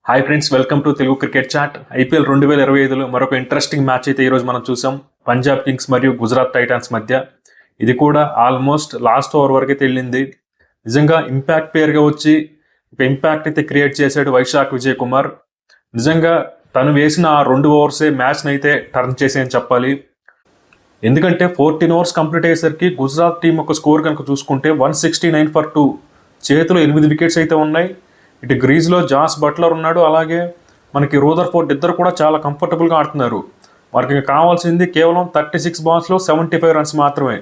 Hi friends, welcome to Telugu cricket chat. IPL 2025లో మరొక interesting match అయితే ఈరోజు మనం చూసాం. పంజాబ్ కింగ్స్ మరియు గుజరాత్ టైటాన్స్ మధ్య. ఇది కూడా ఆల్మోస్ట్ లాస్ట్ ఓవర్ వరకు అయితే వెళ్ళింది. నిజంగా ఇంపాక్ట్ ప్లేయర్గా వచ్చి ఒక ఇంపాక్ట్ అయితే క్రియేట్ చేశాడు వైశాఖ్ విజయ్ కుమార్. నిజంగా తను వేసిన ఆ 2 ఓవర్సే మ్యాచ్ని అయితే టర్న్ చేసేయని చెప్పాలి. ఎందుకంటే 14 ఓవర్స్ కంప్లీట్ అయ్యేసరికి గుజరాత్ టీం ఒక స్కోర్ కనుక చూసుకుంటే 169 ఫర్ 2, చేతిలో 8 వికెట్స్ అయితే ఉన్నాయి. ఇటు గ్రీజ్లో జాస్ బట్లర్ ఉన్నాడు, అలాగే మనకి రూదర్ఫోర్డ్ ఇద్దరు కూడా చాలా కంఫర్టబుల్గా ఆడుతున్నారు. మనకి కావాల్సింది కేవలం 36 బాల్స్లో 75 రన్స్ మాత్రమే.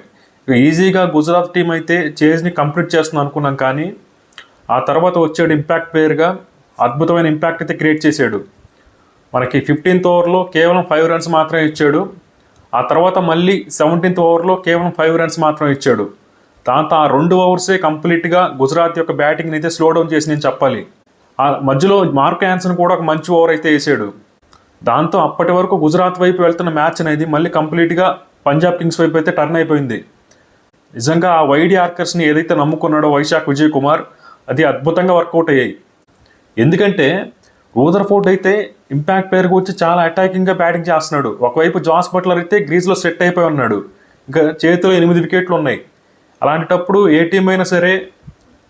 ఈజీగా గుజరాత్ టీం అయితే చేజ్ని కంప్లీట్ చేస్తుంది అనుకున్నాం, కానీ ఆ తర్వాత వచ్చాడు ఇంపాక్ట్ ప్లేయర్గా, అద్భుతమైన ఇంపాక్ట్ అయితే క్రియేట్ చేశాడు. మనకి 15th ఓవర్లో కేవలం 5 రన్స్ మాత్రమే ఇచ్చాడు. ఆ తర్వాత మళ్ళీ 17th ఓవర్లో కేవలం 5 రన్స్ మాత్రమే ఇచ్చాడు. దాంతో ఆ 2 ఓవర్సే కంప్లీట్గా గుజరాత్ యొక్క బ్యాటింగ్ని అయితే స్లో డౌన్ చేసి నేను చెప్పాలి. ఆ మధ్యలో మార్క్ యాన్సన్ కూడా ఒక మంచి ఓవర్ అయితే వేసాడు. దాంతో అప్పటి వరకు గుజరాత్ వైపు వెళ్తున్న మ్యాచ్ అనేది మళ్ళీ కంప్లీట్గా పంజాబ్ కింగ్స్ వైపు అయితే టర్న్ అయిపోయింది. నిజంగా ఆ వైడ్ యార్కర్స్ని ఏదైతే నమ్ముకున్నాడో వైశాఖ్ విజయ్ కుమార్, అది అద్భుతంగా వర్కౌట్ అయ్యాయి. ఎందుకంటే రూదర్ఫోర్డ్ అయితే ఇంపాక్ట్ ప్లేయర్గా వచ్చి చాలా అటాకింగ్గా బ్యాటింగ్ చేస్తున్నాడు. ఒకవైపు జాస్ బట్లర్ అయితే గ్రీజ్లో సెట్ అయిపోయి ఉన్నాడు, ఇంకా చేతిలో 8 వికెట్లు ఉన్నాయి. అలాంటప్పుడు ఏ టీం అయినా సరే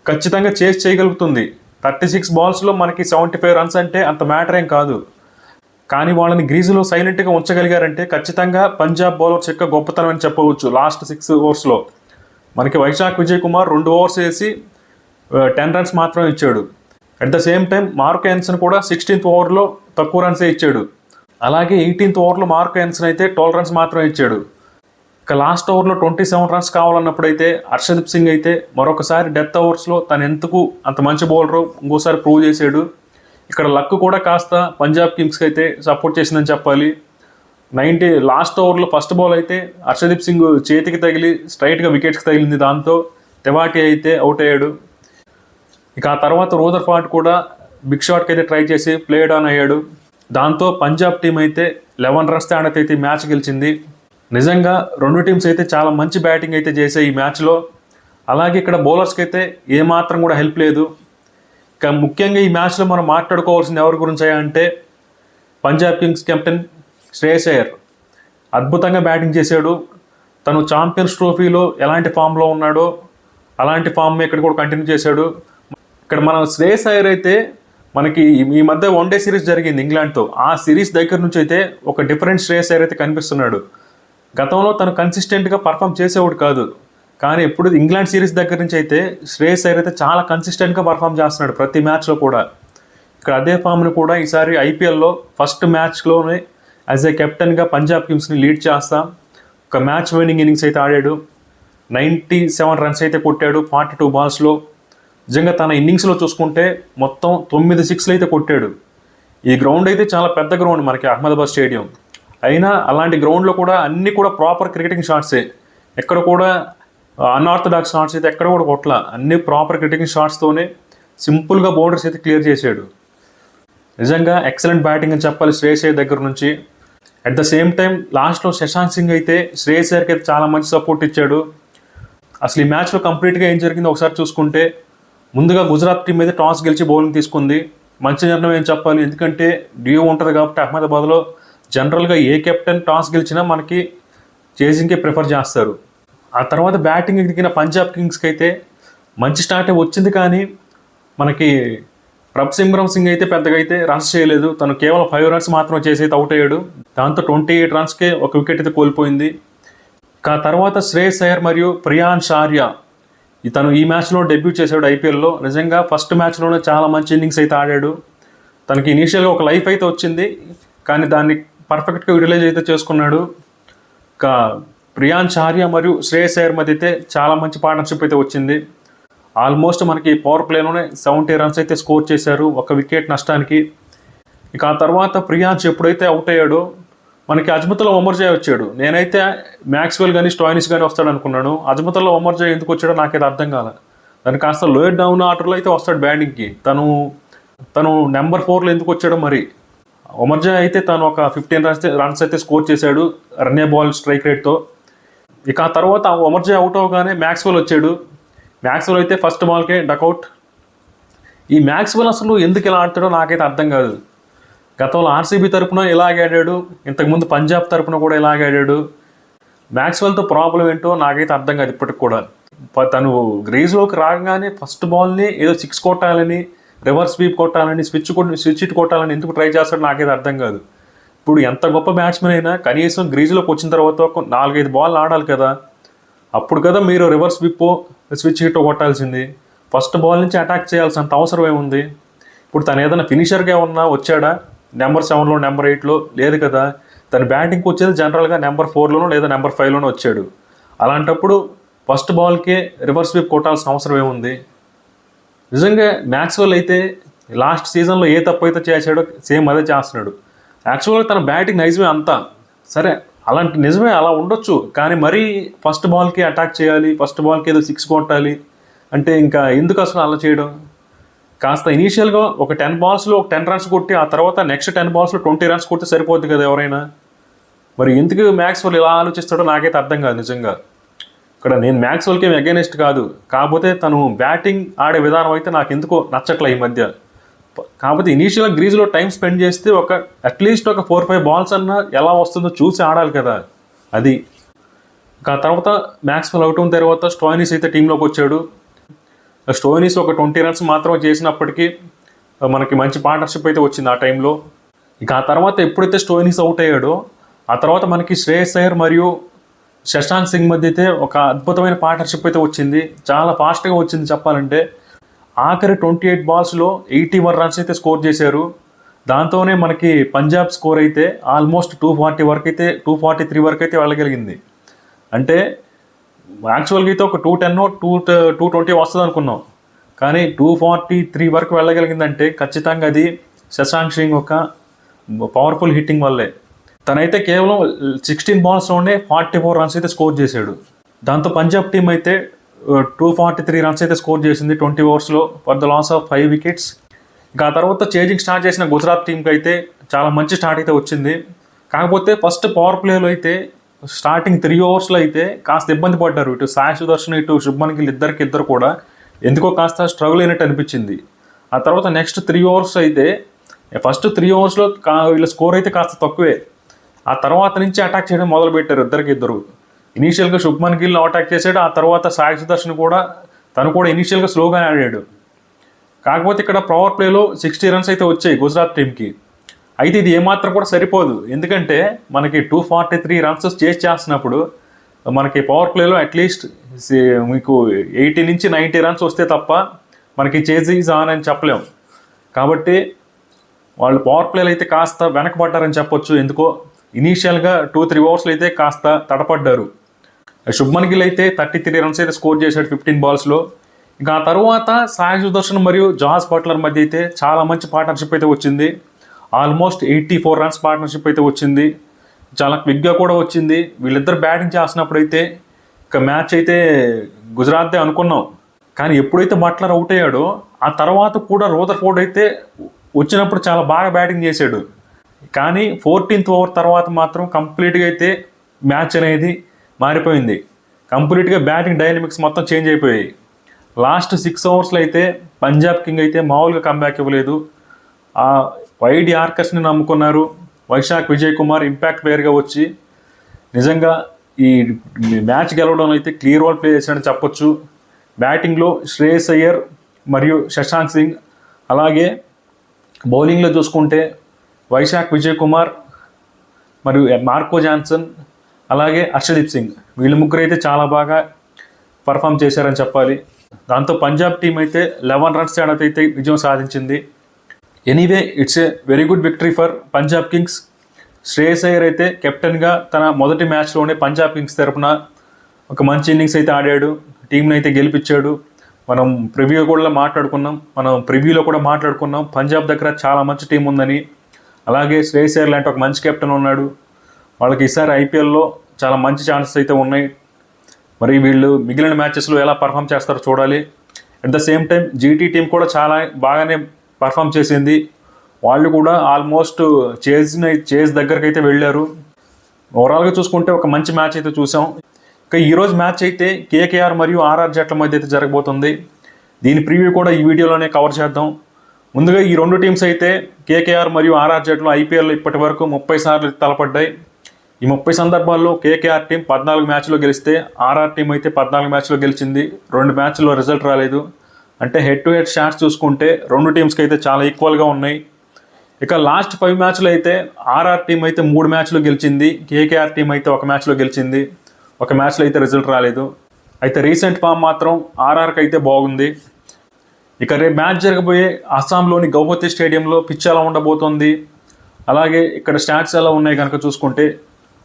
ఖచ్చితంగా చేసి చేయగలుగుతుంది. 36 బాల్స్లో మనకి 75 రన్స్ అంటే అంత మ్యాటర్ ఏం కాదు. కానీ వాళ్ళని గ్రీజులో సైలెంట్గా ఉంచగలిగారంటే ఖచ్చితంగా పంజాబ్ బౌలర్స్ యొక్క గొప్పతనం అని చెప్పవచ్చు. లాస్ట్ 6 ఓవర్స్లో మనకి వైశాఖ్ విజయ్ కుమార్ 2 ఓవర్స్ వేసి 10 రన్స్ మాత్రమే ఇచ్చాడు. At the same time mark Jansen కూడా 16th ఓవర్లో తక్కువ రన్సే ఇచ్చాడు. అలాగే 18th ఓవర్లో మార్క్ యాన్సన్ అయితే 12 రన్స్ మాత్రమే ఇచ్చాడు. ఇక లాస్ట్ ఓవర్లో 27 రన్స్ కావాలన్నప్పుడు అయితే హర్షదీప్ సింగ్ అయితే మరొకసారి డెత్ ఓవర్స్లో తను ఎందుకు అంత మంచి బౌలరు ఇంకోసారి ప్రూవ్ చేశాడు. ఇక్కడ లక్ కూడా కాస్త పంజాబ్ కింగ్స్కి అయితే సపోర్ట్ చేసిందని చెప్పాలి. లాస్ట్ ఓవర్లో ఫస్ట్ బాల్ అయితే హర్షదీప్ సింగ్ చేతికి తగిలి స్ట్రైట్గా వికెట్స్కి తగిలింది. దాంతో తెవాటి అయితే అవుట్ అయ్యాడు. ఇక ఆ తర్వాత రూదర్ఫోర్డ్ కూడా బిగ్ షాట్కి అయితే ట్రై చేసి ప్లేడ్ ఆన్ అయ్యాడు. దాంతో పంజాబ్ టీం అయితే 11 రన్స్ తేడాతో అయితే మ్యాచ్ గెలిచింది. నిజంగా 2 టీమ్స్ అయితే చాలా మంచి బ్యాటింగ్ అయితే చేశాయి ఈ మ్యాచ్లో. అలాగే ఇక్కడ బౌలర్స్కి అయితే ఏమాత్రం కూడా హెల్ప్ లేదు. ఇక ముఖ్యంగా ఈ మ్యాచ్లో మనం మాట్లాడుకోవాల్సింది ఎవరి గురించి అంటే పంజాబ్ కింగ్స్ కెప్టెన్ శ్రేయస్ అయ్యర్ అద్భుతంగా బ్యాటింగ్ చేశాడు. తను ఛాంపియన్స్ ట్రోఫీలో ఎలాంటి ఫామ్లో ఉన్నాడో అలాంటి ఫామ్ ఇక్కడ కూడా కంటిన్యూ చేశాడు. ఇక్కడ మన శ్రేయస్ అయ్యర్ అయితే మనకి ఈ మధ్య వన్డే సిరీస్ జరిగింది ఇంగ్లాండ్తో, ఆ సిరీస్ దగ్గర నుంచి అయితే ఒక డిఫరెంట్ శ్రేయస్ అయ్యర్ అయితే కనిపిస్తున్నాడు. గతంలో తను కన్సిస్టెంట్గా పర్ఫామ్ చేసేవాడు కాదు, కానీ ఇప్పుడు ఇంగ్లాండ్ సిరీస్ దగ్గర నుంచి అయితే శ్రేయస్ అయ్యర్ అయితే చాలా కన్సిస్టెంట్గా పర్ఫామ్ చేస్తున్నాడు ప్రతి మ్యాచ్లో కూడా. ఇక్కడ అదే ఫామ్ని కూడా ఈసారి ఐపీఎల్లో ఫస్ట్ మ్యాచ్లోనే యాజ్ ఏ కెప్టెన్గా పంజాబ్ కింగ్స్ని లీడ్ చేస్తా ఒక మ్యాచ్ విన్నింగ్ ఇన్నింగ్స్ అయితే ఆడాడు. 97 రన్స్ అయితే కొట్టాడు 42 బాల్స్లో. నిజంగా తన ఇన్నింగ్స్లో చూసుకుంటే మొత్తం 9 సిక్స్లు అయితే కొట్టాడు. ఈ గ్రౌండ్ అయితే చాలా పెద్ద గ్రౌండ్ మనకి అహ్మదాబాద్ స్టేడియం అయినా అలాంటి గ్రౌండ్లో కూడా అన్నీ కూడా ప్రాపర్ క్రికెటింగ్ షాట్సే. ఎక్కడ కూడా అన్ఆర్థడాక్స్ షాట్స్ అయితే ఎక్కడ కూడా కొట్ల, అన్ని ప్రాపర్ క్రికెటింగ్ షాట్స్తోనే సింపుల్గా బౌండరీస్ అయితే క్లియర్ చేశాడు. నిజంగా ఎక్సలెంట్ బ్యాటింగ్ అని చెప్పాలి శ్రేయస్ అయ్యర్ దగ్గర నుంచి. అట్ ద సేమ్ టైం లాస్ట్లో శశాంక్ సింగ్ అయితే శ్రేయస్ అయ్యర్కి అయితే చాలా మంచి సపోర్ట్ ఇచ్చాడు. అసలు ఈ మ్యాచ్లో కంప్లీట్గా ఏం జరిగిందో ఒకసారి చూసుకుంటే, ముందుగా గుజరాత్ టీం అయితే టాస్ గెలిచి బౌలింగ్ తీసుకుంది. మంచి నిర్ణయం ఏం చెప్పాలి, ఎందుకంటే డ్యూ ఉంటుంది కాబట్టి అహ్మదాబాద్లో జనరల్గా ఏ కెప్టెన్ టాస్ గెలిచినా మనకి చేజింగ్కే ప్రిఫర్ చేస్తారు. ఆ తర్వాత బ్యాటింగ్ దిగిన పంజాబ్ కింగ్స్కి అయితే మంచి స్టార్టే వచ్చింది, కానీ మనకి ప్రభ్సిమ్రన్ సింగ్ అయితే పెద్దగా అయితే రన్స్ చేయలేదు. తను కేవలం 5 రన్స్ మాత్రం చేసి అయితే అవుట్ అయ్యాడు. దాంతో 28 రన్స్కే ఒక వికెట్ అయితే కోల్పోయింది. ఆ తర్వాత శ్రేయస్ అయ్యర్ మరియు ప్రియాన్స్ ఆర్యా తను ఈ మ్యాచ్లో డెబ్యూట్ చేశాడు ఐపీఎల్లో. నిజంగా ఫస్ట్ మ్యాచ్లోనే చాలా మంచి ఇన్నింగ్స్ అయితే ఆడాడు. తనకి ఇనీషియల్గా ఒక లైఫ్ అయితే వచ్చింది, కానీ దాన్ని పర్ఫెక్ట్గా యూటిలైజ్ అయితే చేసుకున్నాడు. ఇంకా ప్రియాన్స్ ఆర్యా మరియు శ్రేయస్ అయ్యర్ మధ్య అయితే చాలా మంచి పార్ట్నర్షిప్ అయితే వచ్చింది. ఆల్మోస్ట్ మనకి పవర్ ప్లేలోనే 70 రన్స్ అయితే స్కోర్ చేశారు, ఒక వికెట్ నష్టానికి. ఇక ఆ తర్వాత ప్రియాన్స్ ఎప్పుడైతే అవుట్ అయ్యాడో మనకి అజ్మతుల్లా ఒమర్జాయ్ వచ్చాడు. నేనైతే మ్యాక్స్వెల్ కానీ స్టాయినిస్ కానీ వస్తాడు అనుకున్నాను. అజ్మతుల్లా ఒమర్జాయ్ ఎందుకు వచ్చాడో నాకైతే అర్థం కాలే. దాన్ని కాస్త లోయర్ డౌన్ ఆర్డర్లో అయితే వస్తాడు బ్యాటింగ్కి. తను నెంబర్ 4లో ఎందుకు వచ్చాడో మరి. ఒమర్జాయ్ అయితే తను ఒక 15 రన్స్ అయితే స్కోర్ చేశాడు రన్నే బాల్ స్ట్రైక్ రేట్తో. ఇక ఆ తర్వాత ఒమర్జాయ్ అవుట్ అవగానే మ్యాక్స్వెల్ వచ్చాడు. మ్యాక్స్వెల్ అయితే ఫస్ట్ బాల్కే డకౌట్. ఈ మ్యాక్స్వెల్ అసలు ఎందుకు ఇలా ఆడతాడో నాకైతే అర్థం కాదు. గతంలో ఆర్సీబీ తరపున ఇలాగే ఆడాడు, ఇంతకుముందు పంజాబ్ తరపున కూడా ఇలాగే ఆడాడు. మ్యాక్స్వెల్తో ప్రాబ్లం ఏంటో నాకైతే అర్థం కాదు ఇప్పటికి కూడా. తను గ్రీజ్లోకి రాగానే ఫస్ట్ బాల్ని ఏదో 6 కొట్టాలని, రివర్స్ స్వీప్ కొట్టాలని, స్విచ్ ఇట్ కొట్టాలని ఎందుకు ట్రై చేస్తాడో నాకైతే అర్థం కాదు. ఇప్పుడు ఎంత గొప్ప బ్యాట్స్మెన్ అయినా కనీసం గ్రీజ్లోకి వచ్చిన తర్వాత ఒక 4-5 బాల్ ఆడాలి కదా. అప్పుడు కదా మీరు రివర్స్ స్వీప్ స్విచ్ హిట్ కొట్టాల్సింది. ఫస్ట్ బాల్ నుంచి అటాక్ చేయాల్సినంత అవసరం ఏముంది? ఇప్పుడు తను ఏదైనా ఫినిషర్గా ఉన్నా వచ్చాడా? నెంబర్ 7లో, నెంబర్ 8లో లేదు కదా. తన బ్యాటింగ్కి వచ్చేది జనరల్గా నెంబర్ 4లోనో లేదా నెంబర్ 5లోనో వచ్చాడు. అలాంటప్పుడు ఫస్ట్ బాల్కే రివర్స్ స్వీప్ కొట్టాల్సిన అవసరం ఏముంది? నిజంగా మ్యాక్స్వెల్ అయితే లాస్ట్ సీజన్లో ఏ తప్పు అయితే చేశాడో సేమ్ అదే చేస్తున్నాడు. యాక్చువల్గా తన బ్యాటింగ్ నిజమే అంతా సరే, అలాంటి నిజమే అలా ఉండొచ్చు. కానీ మరీ ఫస్ట్ బాల్కి అటాక్ చేయాలి, ఫస్ట్ బాల్కి ఏదో 6 కొట్టాలి అంటే ఇంకా ఎందుకు అసలు అలా చేయడం? కాస్త ఇనీషియల్గా ఒక 10 బాల్స్లో ఒక 10 రన్స్ కొట్టి ఆ తర్వాత నెక్స్ట్ 10 బాల్స్లో 20 రన్స్ కొట్టి సరిపోద్ది కదా ఎవరైనా. మరి ఎందుకు మ్యాక్స్వెల్ ఇలా ఆలోచిస్తాడో నాకైతే అర్థం కాదు నిజంగా. ఇక్కడ నేను మ్యాక్స్వెల్కి అగైనెస్ట్ కాదు, కాకపోతే తను బ్యాటింగ్ ఆడే విధానం అయితే నాకు ఎందుకో నచ్చట్లే ఈ మధ్య. కాకపోతే ఇనీషియల్గా గ్రీజ్లో టైం స్పెండ్ చేస్తే అట్లీస్ట్ ఒక 4-5 బాల్స్ అన్నా ఎలా వస్తుందో చూసి ఆడాలి కదా. అది ఆ తర్వాత మ్యాక్స్వెల్ అవుట్ అయిన తర్వాత స్టోయినిస్ అయితే టీంలోకి వచ్చాడు. స్టోయినిస్ ఒక 20 రన్స్ మాత్రం చేసినప్పటికీ మనకి మంచి పార్ట్నర్షిప్ అయితే వచ్చింది ఆ టైంలో. ఇక ఆ తర్వాత ఎప్పుడైతే స్టోయినిస్ అవుట్ అయ్యాడో ఆ తర్వాత మనకి శ్రేయస్ అయ్యర్ మరియు శశాంక్ సింగ్ మధ్య అయితే ఒక అద్భుతమైన పార్ట్నర్షిప్ అయితే వచ్చింది. చాలా ఫాస్ట్గా వచ్చింది చెప్పాలంటే. ఆఖరి 28 బాల్స్లో 81 రన్స్ అయితే స్కోర్ చేశారు. దాంతోనే మనకి పంజాబ్ స్కోర్ అయితే ఆల్మోస్ట్ 243 వరకు అయితే వెళ్ళగలిగింది. అంటే యాక్చువల్గా అయితే ఒక 220 వస్తుంది అనుకున్నాం, కానీ 243 వరకు వెళ్ళగలిగిందంటే ఖచ్చితంగా అది శశాంక్ సింగ్ ఒక పవర్ఫుల్ హిట్టింగ్ వల్లే. తనైతే కేవలం 16 బాల్స్లోనే 44 రన్స్ అయితే స్కోర్ చేశాడు. దాంతో పంజాబ్ టీం అయితే 243 రన్స్ అయితే స్కోర్ చేసింది 20 ఓవర్స్లో for the loss of 5 wickets. ఇక ఆ తర్వాత చేజింగ్ స్టార్ట్ చేసిన గుజరాత్ టీంకి అయితే చాలా మంచి స్టార్ట్ అయితే వచ్చింది. కాకపోతే ఫస్ట్ పవర్ ప్లేలో అయితే స్టార్టింగ్ 3 ఓవర్స్లో అయితే కాస్త ఇబ్బంది పడ్డారు. ఇటు సాయి సుదర్శన్, ఇటు శుభ్మన్ గిల్ ఇద్దరు కూడా ఎందుకో కాస్త స్ట్రగుల్ అయినట్టు అనిపించింది. ఆ తర్వాత నెక్స్ట్ 3 ఓవర్స్ అయితే ఫస్ట్ 3 ఓవర్స్లో వీళ్ళ స్కోర్ అయితే కాస్త తక్కువే. ఆ తర్వాత నుంచి అటాక్ చేయడం మొదలుపెట్టారు ఇద్దరు. ఇనీషియల్గా శుభ్మన్ గిల్ అటాక్ చేశాడు. ఆ తర్వాత సాయి సుదర్శన్ కూడా తను కూడా ఇనీషియల్గా స్లోగానే ఆడాడు. కాకపోతే ఇక్కడ పవర్ ప్లేలో 60 రన్స్ అయితే వచ్చాయి గుజరాత్ టీంకి. అయితే ఇది ఏమాత్రం కూడా సరిపోదు. ఎందుకంటే మనకి 243 రన్స్ చేస్ చేస్తున్నప్పుడు మనకి పవర్ ప్లేలో అట్లీస్ట్ మీకు 80 నుంచి 90 రన్స్ వస్తే తప్ప మనకి చేజ్ ఈజ్ ఆన్ అని చెప్పలేం. కాబట్టి వాళ్ళు పవర్ ప్లేలో అయితే కాస్త వెనకబడ్డారని చెప్పొచ్చు. ఎందుకో ఇనీషియల్గా 2-3 ఓవర్స్లో అయితే కాస్త తడపడ్డారు. శుభ్మన్ గిల్ అయితే 33 రన్స్ అయితే స్కోర్ చేశాడు 15 బాల్స్లో. ఇక ఆ తర్వాత సాయి సుదర్శన్ మరియు జాస్ బట్లర్ మధ్య అయితే చాలా మంచి పార్ట్నర్షిప్ అయితే వచ్చింది. ఆల్మోస్ట్ 84 రన్స్ పార్ట్నర్షిప్ అయితే వచ్చింది. చాలా క్విక్గా కూడా వచ్చింది. వీళ్ళిద్దరు బ్యాటింగ్ చేస్తున్నప్పుడు అయితే ఇక మ్యాచ్ అయితే గుజరాత్దే అనుకున్నాం. కానీ ఎప్పుడైతే బట్లర్ అవుట్ అయ్యాడో ఆ తర్వాత కూడా రూదర్ఫోర్డ్ అయితే వచ్చినప్పుడు చాలా బాగా బ్యాటింగ్ చేశాడు. కానీ 14th ఓవర్ తర్వాత మాత్రం కంప్లీట్గా అయితే మ్యాచ్ అనేది మారిపోయింది. కంప్లీట్గా బ్యాటింగ్ డైనమిక్స్ మొత్తం చేంజ్ అయిపోయాయి. లాస్ట్ 6 ఓవర్స్లో అయితే పంజాబ్ కింగ్ అయితే మామూలుగా కంబ్యాక్ ఇవ్వలేదు. ఆ వైడ్ యార్కర్స్ని నమ్ముకున్నారు. వైశాఖ్ విజయ్ కుమార్ ఇంపాక్ట్ ప్లేయర్గా వచ్చి నిజంగా ఈ మ్యాచ్ గెలవడంలో అయితే క్లియర్ రోల్ ప్లే చేశాడని చెప్పొచ్చు. బ్యాటింగ్లో శ్రేయస్ అయ్యర్ మరియు శశాంక్ సింగ్, అలాగే బౌలింగ్లో చూసుకుంటే వైశాఖ్ విజయ్ కుమార్ మరియు మార్కో జాన్సన్, అలాగే హర్షదీప్ సింగ్, వీళ్ళు ముగ్గురు అయితే చాలా బాగా పర్ఫామ్ చేశారని చెప్పాలి. దాంతో పంజాబ్ టీం అయితే 11 రన్స్ తేడాతో అయితే విజయం సాధించింది. Anyway it's a very good victory for Punjab Kings. Shreyas Iyer అయితే కెప్టెన్గా తన మొదటి మ్యాచ్లోనే పంజాబ్ కింగ్స్ తరఫున ఒక మంచి ఇన్నింగ్స్ అయితే ఆడాడు, టీంని అయితే గెలిపించాడు. మనం ప్రివ్యూలో కూడా మాట్లాడుకున్నాం పంజాబ్ దగ్గర చాలా మంచి టీం ఉందని. అలాగే శ్రేయస్ అయ్యర్ లాంటి ఒక మంచి కెప్టెన్ ఉన్నాడు. వాళ్ళకి ఈసారి ఐపీఎల్లో చాలా మంచి ఛాన్సెస్ అయితే ఉన్నాయి. మరి వీళ్ళు మిగిలిన మ్యాచెస్లో ఎలా పర్ఫామ్ చేస్తారో చూడాలి. At the same time GT team కూడా చాలా బాగానే పర్ఫామ్ చేసింది. వాళ్ళు కూడా ఆల్మోస్ట్ చేజ్ దగ్గరికి అయితే వెళ్ళారు. ఓవరాల్గా చూసుకుంటే ఒక మంచి మ్యాచ్ అయితే చూసాం. ఇక ఈరోజు మ్యాచ్ అయితే కేకేఆర్ మరియు ఆర్ఆర్ జట్ల మధ్య అయితే జరగబోతుంది. దీని ప్రివ్యూ కూడా ఈ వీడియోలోనే కవర్ చేద్దాం. ముందుగా ఈ రెండు టీమ్స్ అయితే కేకేఆర్ మరియు ఆర్ఆర్ జట్లు ఐపీఎల్ ఇప్పటి వరకు 30 సార్లు తలపడ్డాయి. ఈ 30 సందర్భాల్లో కేకేఆర్ టీం 14 మ్యాచ్లో గెలిస్తే ఆర్ఆర్ టీం అయితే 14 మ్యాచ్లో గెలిచింది. 2 మ్యాచ్లో రిజల్ట్ రాలేదు. అంటే హెడ్ టు హెడ్ షాట్స్ చూసుకుంటే రెండు టీమ్స్కి అయితే చాలా ఈక్వల్గా ఉన్నాయి. ఇక లాస్ట్ 5 మ్యాచ్లు అయితే ఆర్ఆర్ టీం అయితే 3 మ్యాచ్లో గెలిచింది, కేకేఆర్ టీం అయితే 1 మ్యాచ్లో గెలిచింది. 1 మ్యాచ్లో అయితే రిజల్ట్ రాలేదు. అయితే రీసెంట్ ఫామ్ మాత్రం ఆర్ఆర్కి అయితే బాగుంది. ఇక రేపు మ్యాచ్ జరగబోయే అస్సాంలోని గౌహతి స్టేడియంలో పిచ్ ఎలా ఉండబోతోంది, అలాగే ఇక్కడ స్టాట్స్ ఎలా ఉన్నాయి కనుక చూసుకుంటే,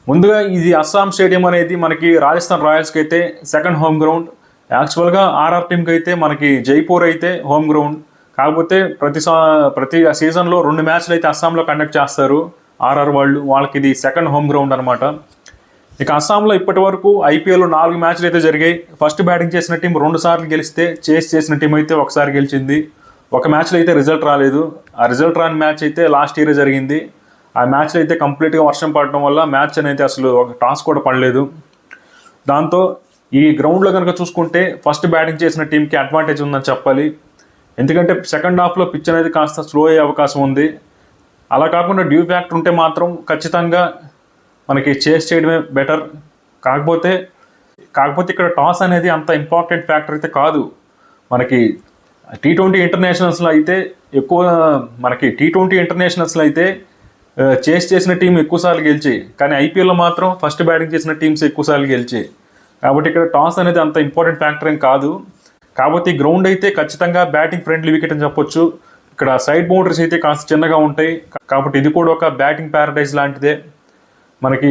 ముందుగా ఇది అస్సాం స్టేడియం అనేది మనకి రాజస్థాన్ రాయల్స్కి అయితే సెకండ్ హోమ్ గ్రౌండ్. యాక్చువల్గా ఆర్ఆర్ టీంకి అయితే మనకి జైపూర్ అయితే హోమ్ గ్రౌండ్. కాకపోతే ప్రతి సీజన్లో 2 మ్యాచ్లు అయితే అస్సాంలో కండక్ట్ చేస్తారు ఆర్ఆర్ వాళ్ళకి ఇది సెకండ్ హోమ్ గ్రౌండ్ అనమాట. ఇక అస్సాంలో ఇప్పటి వరకు ఐపీఎల్లో 4 మ్యాచ్లు అయితే జరిగాయి. ఫస్ట్ బ్యాటింగ్ చేసిన టీం 2 సార్లు గెలిస్తే, చేస్ చేసిన టీం అయితే 1 సారి గెలిచింది. 1 మ్యాచ్లో అయితే రిజల్ట్ రాలేదు. ఆ రిజల్ట్ రాని మ్యాచ్ అయితే లాస్ట్ ఇయర్ జరిగింది. ఆ మ్యాచ్లో అయితే కంప్లీట్గా వర్షం పడటం వల్ల మ్యాచ్ అనేది అసలు ఒక టాస్ కూడా పడలేదు. దాంతో ఈ గ్రౌండ్లో కనుక చూసుకుంటే ఫస్ట్ బ్యాటింగ్ చేసిన టీంకి అడ్వాంటేజ్ ఉందని చెప్పాలి. ఎందుకంటే సెకండ్ హాఫ్లో పిచ్ అనేది కాస్త స్లో అయ్యే అవకాశం ఉంది. అలా కాకుండా డ్యూ ఫ్యాక్టర్ ఉంటే మాత్రం ఖచ్చితంగా మనకి చేస్ చేయడమే బెటర్. కాకపోతే ఇక్కడ టాస్ అనేది అంత ఇంపార్టెంట్ ఫ్యాక్టర్ అయితే కాదు. మనకి T20 ఇంటర్నేషనల్స్లో అయితే చేస్ చేసిన టీం ఎక్కువసార్లు గెలిచి, కానీ ఐపీఎల్లో మాత్రం ఫస్ట్ బ్యాటింగ్ చేసిన టీమ్స్ ఎక్కువసార్లు గెలిచి. కాబట్టి ఇక్కడ టాస్ అనేది అంత ఇంపార్టెంట్ ఫ్యాక్టర్ ఏం కాదు. కాబట్టి ఈ గ్రౌండ్ అయితే ఖచ్చితంగా బ్యాటింగ్ ఫ్రెండ్లీ వికెట్ అని చెప్పొచ్చు. ఇక్కడ సైడ్ బౌండరీస్ అయితే కాస్త చిన్నగా ఉంటాయి. కాబట్టి ఇది కూడా ఒక బ్యాటింగ్ ప్యారడైజ్ లాంటిదే. మనకి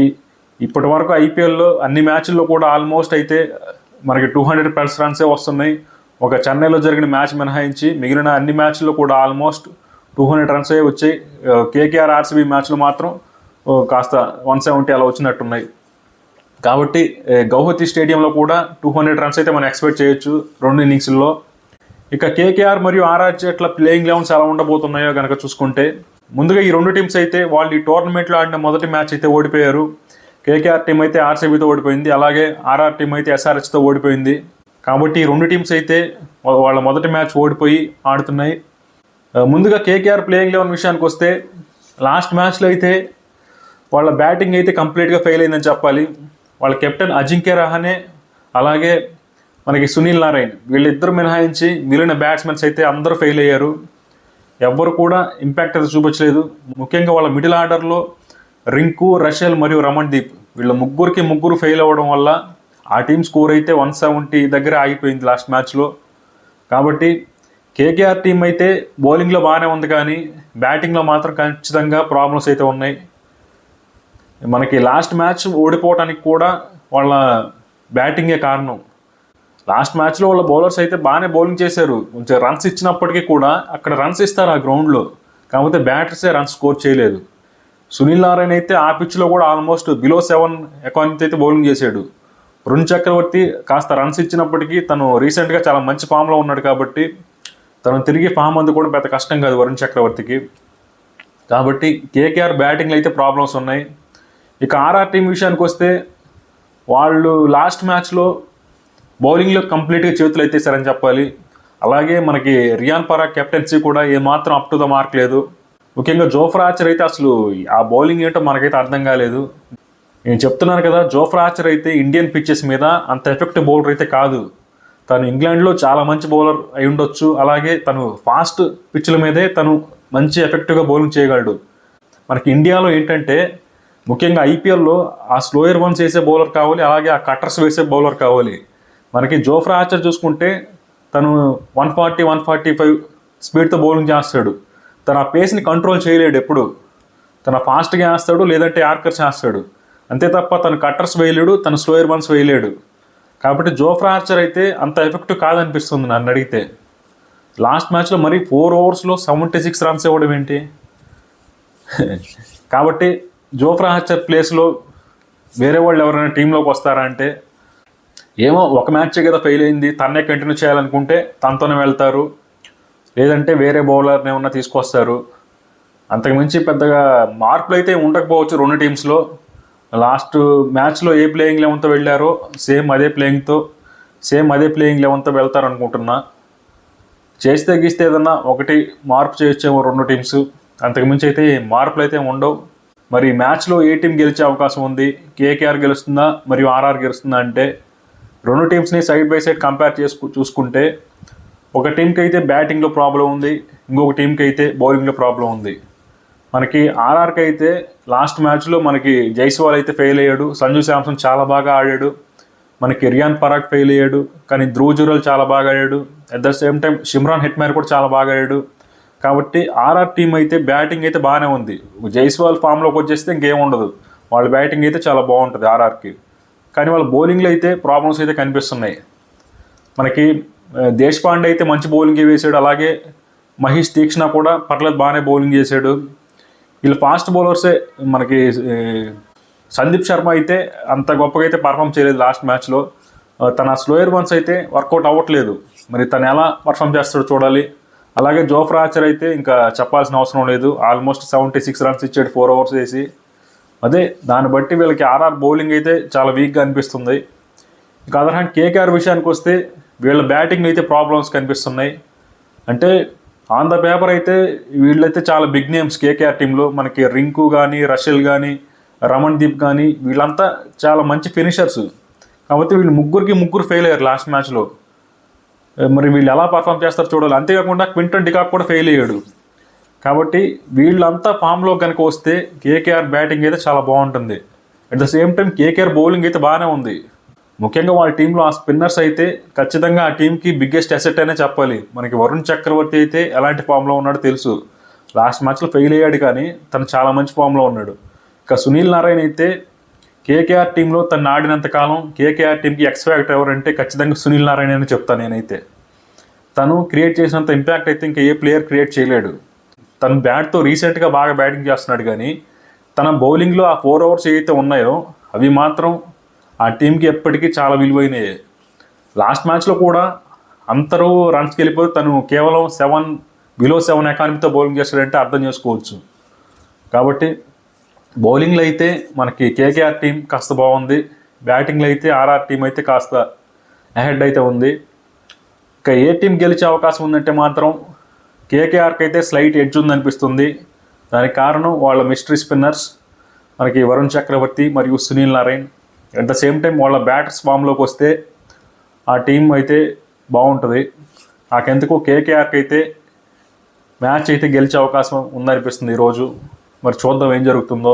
ఇప్పటి వరకు ఐపీఎల్లో అన్ని మ్యాచ్ల్లో కూడా ఆల్మోస్ట్ అయితే మనకి 200+ రన్సే వస్తున్నాయి. ఒక చెన్నైలో జరిగిన మ్యాచ్ మినహాయించి మిగిలిన అన్ని మ్యాచ్ల్లో కూడా ఆల్మోస్ట్ 200 రన్సే వచ్చాయి. కేకేఆర్ ఆర్సీబీ మ్యాచ్లో మాత్రం కాస్త 170 అలా వచ్చినట్టున్నాయి. కాబట్టి గౌహతి స్టేడియంలో కూడా 200 రన్స్ అయితే మనం ఎక్స్పెక్ట్ చేయొచ్చు 2 ఇన్నింగ్స్లో. ఇక కేకేఆర్ మరియు ఆర్ఆర్ జట్ల ప్లేయింగ్ లెవెన్స్ ఎలా ఉండబోతున్నాయో కనుక చూసుకుంటే, ముందుగా ఈ రెండు టీమ్స్ అయితే వాళ్ళు ఈ టోర్నమెంట్లో ఆడిన మొదటి మ్యాచ్ అయితే ఓడిపోయారు. కేకేఆర్ టీం అయితే ఆర్సీబీతో ఓడిపోయింది, అలాగే ఆర్ఆర్ టీం అయితే ఎస్ఆర్హెచ్తో ఓడిపోయింది. కాబట్టి ఈ రెండు టీమ్స్ అయితే వాళ్ళ మొదటి మ్యాచ్ ఓడిపోయి ఆడుతున్నాయి. ముందుగా కేకేఆర్ ప్లేయింగ్ లెవెన్ విషయానికి వస్తే, లాస్ట్ మ్యాచ్లో అయితే వాళ్ళ బ్యాటింగ్ అయితే కంప్లీట్గా ఫెయిల్ అయిందని చెప్పాలి. వాళ్ళ కెప్టెన్ అజింక్య రహానే, అలాగే మనకి సునీల్ నారాయణ్, వీళ్ళిద్దరు మినహాయించి మిగిలిన బ్యాట్స్మెన్స్ అయితే అందరూ ఫెయిల్ అయ్యారు. ఎవ్వరు కూడా ఇంపాక్ట్ అయితే చూపించలేదు. ముఖ్యంగా వాళ్ళ మిడిల్ ఆర్డర్లో రింకు, రషెల్ మరియు రమణ్దీప్ వీళ్ళ ముగ్గురు ఫెయిల్ అవ్వడం వల్ల ఆ టీం స్కోర్ అయితే 170 దగ్గర ఆగిపోయింది లాస్ట్ మ్యాచ్లో. కాబట్టి కేకేఆర్ టీం అయితే బౌలింగ్లో బాగానే ఉంది, కానీ బ్యాటింగ్లో మాత్రం ఖచ్చితంగా ప్రాబ్లమ్స్ అయితే ఉన్నాయి. మనకి లాస్ట్ మ్యాచ్ ఓడిపోవడానికి కూడా వాళ్ళ బ్యాటింగే కారణం. లాస్ట్ మ్యాచ్లో వాళ్ళ బౌలర్స్ అయితే బాగానే బౌలింగ్ చేశారు. కొంచెం రన్స్ ఇచ్చినప్పటికీ కూడా అక్కడ రన్స్ ఇస్తారు ఆ గ్రౌండ్లో, కాకపోతే బ్యాటర్సే రన్స్ స్కోర్ చేయలేదు. సునీల్ నారాయణ్ అయితే ఆ పిచ్లో కూడా ఆల్మోస్ట్ బిలో 7 ఎకానమీతో అయితే బౌలింగ్ చేశాడు. వరుణ్ చక్రవర్తి కాస్త రన్స్ ఇచ్చినప్పటికీ తను రీసెంట్గా చాలా మంచి ఫామ్లో ఉన్నాడు, కాబట్టి తను తిరిగి ఫామ్ అందు కూడా పెద్ద కష్టం కాదు వరుణ్ చక్రవర్తికి. కాబట్టి కేకేఆర్ బ్యాటింగ్లో అయితే ప్రాబ్లమ్స్ ఉన్నాయి. ఇక ఆర్ఆర్ టీం విషయానికి వస్తే, వాళ్ళు లాస్ట్ మ్యాచ్లో బౌలింగ్లో కంప్లీట్గా చేతులు ఎత్తేసారని చెప్పాలి. అలాగే మనకి రియాన్ పరాగ్ కెప్టెన్సీ కూడా ఏమాత్రం అప్ టు ద మార్క్ లేదు. ముఖ్యంగా జోఫ్రా ఆర్చర్ అయితే అసలు ఆ బౌలింగ్ ఏంటో మనకైతే అర్థం కాలేదు. నేను చెప్తున్నాను కదా, జోఫ్రా ఆర్చర్ అయితే ఇండియన్ పిచ్చెస్ మీద అంత ఎఫెక్టివ్ బౌలర్ అయితే కాదు. తను ఇంగ్లాండ్లో చాలా మంచి బౌలర్ అయి ఉండొచ్చు, అలాగే తను ఫాస్ట్ పిచ్ల మీదే తను మంచి ఎఫెక్టివ్గా బౌలింగ్ చేయగలడు. మనకి ఇండియాలో ఏంటంటే ముఖ్యంగా ఐపీఎల్లో ఆ స్లోయర్ వన్స్ వేసే బౌలర్ కావాలి, అలాగే ఆ కట్టర్స్ వేసే బౌలర్ కావాలి. మనకి జోఫ్రా ఆర్చర్ చూసుకుంటే తను 140-145 స్పీడ్తో బౌలింగ్ చేస్తాడు. తన ఆ పేస్ని కంట్రోల్ చేయలేడు ఎప్పుడు. తన ఫాస్ట్గా వేస్తాడు, లేదంటే యార్కర్స్ వేస్తాడు, అంతే తప్ప తను కట్టర్స్ వేయలేడు, తను స్లోయర్ వన్స్ వేయలేడు. కాబట్టి జోఫ్రా ఆర్చర్ అయితే అంత ఎఫెక్టివ్ కాదనిపిస్తుంది నన్ను అడిగితే. లాస్ట్ మ్యాచ్లో మరి 4 ఓవర్స్లో 76 రన్స్ ఇవ్వడం ఏంటి? కాబట్టి జోఫ్రా ఆర్చర్ ప్లేస్లో వేరే వాళ్ళు ఎవరైనా టీంలోకి వస్తారా అంటే, ఏమో ఒక మ్యాచే కదా ఫెయిల్ అయింది, తన్నే కంటిన్యూ చేయాలనుకుంటే తనతోనే వెళ్తారు, లేదంటే వేరే బౌలర్ని ఏమన్నా తీసుకొస్తారు. అంతకుమించి పెద్దగా మార్పులు అయితే ఉండకపోవచ్చు రెండు టీమ్స్లో. లాస్ట్ మ్యాచ్లో ఏ ప్లేయింగ్ లెవెన్తో వెళ్ళారో సేమ్ అదే ప్లేయింగ్ లెవెన్తో వెళ్తారు అనుకుంటున్నా. చేస్తే గీస్తే ఏదన్నా ఒకటి మార్పు చేయొచ్చేమో రెండు టీమ్స్, అంతకుమించి అయితే మార్పులు అయితే ఉండవు. మరి మ్యాచ్లో ఏ టీం గెలిచే అవకాశం ఉంది, కేకేఆర్ గెలుస్తుందా మరియు ఆర్ఆర్ గెలుస్తుందా అంటే రెండు టీమ్స్ని సైడ్ బై సైడ్ కంపేర్ చూసుకుంటే ఒక టీంకి అయితే బ్యాటింగ్లో ప్రాబ్లం ఉంది, ఇంకొక టీంకి అయితే బౌలింగ్లో ప్రాబ్లం ఉంది. మనకి ఆర్ఆర్కి అయితే లాస్ట్ మ్యాచ్లో మనకి జైస్వాల్ అయితే ఫెయిల్ అయ్యాడు, సంజు శాంసన్ చాలా బాగా ఆడాడు, మనకి రియాన్ పరాగ్ ఫెయిల్ అయ్యాడు, కానీ ధ్రువ్ జురెల్ చాలా బాగా ఆడాడు. At the same time Shimron Hetmyer కూడా చాలా బాగా ఆడాడు. కాబట్టి ఆర్ఆర్ టీం అయితే బ్యాటింగ్ అయితే బాగానే ఉంది. జైస్వాల్ ఫామ్లోకి వచ్చేస్తే ఇంకేం ఉండదు, వాళ్ళ బ్యాటింగ్ అయితే చాలా బాగుంటుంది ఆర్ఆర్కి. కానీ వాళ్ళ బౌలింగ్లో అయితే ప్రాబ్లమ్స్ అయితే కనిపిస్తున్నాయి. మనకి దేశపాండే అయితే మంచి బౌలింగ్ వేసాడు, అలాగే మహేష్ తీక్షణ కూడా పర్లేదు బాగానే బౌలింగ్ చేశాడు. వీళ్ళు ఫాస్ట్ బౌలర్సే. మనకి సందీప్ శర్మ అయితే అంత గొప్పగా అయితే పర్ఫామ్ చేయలేదు లాస్ట్ మ్యాచ్లో. తన స్లోయర్ వన్స్ అయితే వర్కౌట్ అవ్వట్లేదు, మరి తను ఎలా పర్ఫామ్ చేస్తాడో చూడాలి. అలాగే జోఫ్రా ఆర్చర్ అయితే ఇంకా చెప్పాల్సిన అవసరం లేదు, ఆల్మోస్ట్ 76 రన్స్ ఇచ్చాడు 4 overs వేసి. అదే దాన్ని బట్టి వీళ్ళకి ఆర్ఆర్ బౌలింగ్ అయితే చాలా వీక్గా అనిపిస్తుంది. ఇంకా అదర్ హ్యాండ్ కేకేఆర్ విషయానికి వస్తే వీళ్ళ బ్యాటింగ్ అయితే ప్రాబ్లమ్స్ కనిపిస్తున్నాయి. అంటే ఆన్ ద పేపర్ అయితే వీళ్ళైతే చాలా బిగ్ నేమ్స్ కేకేఆర్ టీంలో. మనకి రింకు కానీ, రషెల్ కానీ, రమణ్ దీప్ కానీ వీళ్ళంతా చాలా మంచి ఫినిషర్స్. కాబట్టి వీళ్ళు ముగ్గురు ఫెయిల్ అయ్యారు లాస్ట్ మ్యాచ్లో. మరి వీళ్ళు ఎలా పర్ఫామ్ చేస్తారో చూడాలి. అంతేకాకుండా క్వింటన్ డికాక్ కూడా ఫెయిల్ అయ్యాడు. కాబట్టి వీళ్ళంతా ఫామ్లో కనుక వస్తే కేకేఆర్ బ్యాటింగ్ అయితే చాలా బాగుంటుంది. At the same time KKR bowling అయితే బాగానే ఉంది. ముఖ్యంగా వాళ్ళ టీంలో ఆ స్పిన్నర్స్ అయితే ఖచ్చితంగా ఆ టీంకి బిగ్గెస్ట్ అసెట్ అనే చెప్పాలి. మనకి వరుణ్ చక్రవర్తి అయితే ఎలాంటి ఫామ్లో ఉన్నాడో తెలుసు. లాస్ట్ మ్యాచ్లో ఫెయిల్ అయ్యాడు, కానీ తను చాలా మంచి ఫామ్లో ఉన్నాడు. ఇక సునీల్ నారాయణ అయితే కేకేఆర్ టీంలో తను ఆడినంత కాలం కేకేఆర్ టీంకి ఎక్స్ ఫ్యాక్టర్ ఎవరంటే ఖచ్చితంగా సునీల్ నారాయణ అని చెప్తాను నేనైతే. తను క్రియేట్ చేసినంత ఇంపాక్ట్ అయితే ఇంకా ఏ ప్లేయర్ క్రియేట్ చేయలేడు. తను బ్యాట్తో రీసెంట్గా బాగా బ్యాటింగ్ చేస్తున్నాడు, కానీ తన బౌలింగ్లో ఆ 4 overs ఏవైతే ఉన్నాయో అవి మాత్రం ఆ టీంకి ఎప్పటికీ చాలా విలువైనవి. లాస్ట్ మ్యాచ్లో కూడా అందరూ రన్స్కి వెళ్ళిపోతే తను కేవలం బిలో 7 ఎకానమీతో బౌలింగ్ చేస్తాడంటే అర్థం చేసుకోవచ్చు. కాబట్టి బౌలింగ్లో అయితే మనకి కేకేఆర్ టీం కాస్త బాగుంది, బ్యాటింగ్లో అయితే ఆర్ఆర్ టీం అయితే కాస్త అహెడ్ అయితే ఉంది. ఇంకా ఏ టీం గెలిచే అవకాశం ఉందంటే మాత్రం కేకేఆర్కి అయితే స్లైట్ ఎడ్జ్ ఉందనిపిస్తుంది. దానికి కారణం వాళ్ళ మిస్టరీ స్పిన్నర్స్ మనకి వరుణ్ చక్రవర్తి మరియు Sunil Narayan. At the same time వాళ్ళ బ్యాటర్స్ ఫామ్లోకి వస్తే ఆ టీం అయితే బాగుంటుంది. నాకెందుకు కేకేఆర్కి అయితే మ్యాచ్ అయితే గెలిచే అవకాశం ఉందనిపిస్తుంది ఈరోజు. మరి చూద్దాం ఏం జరుగుతుందో.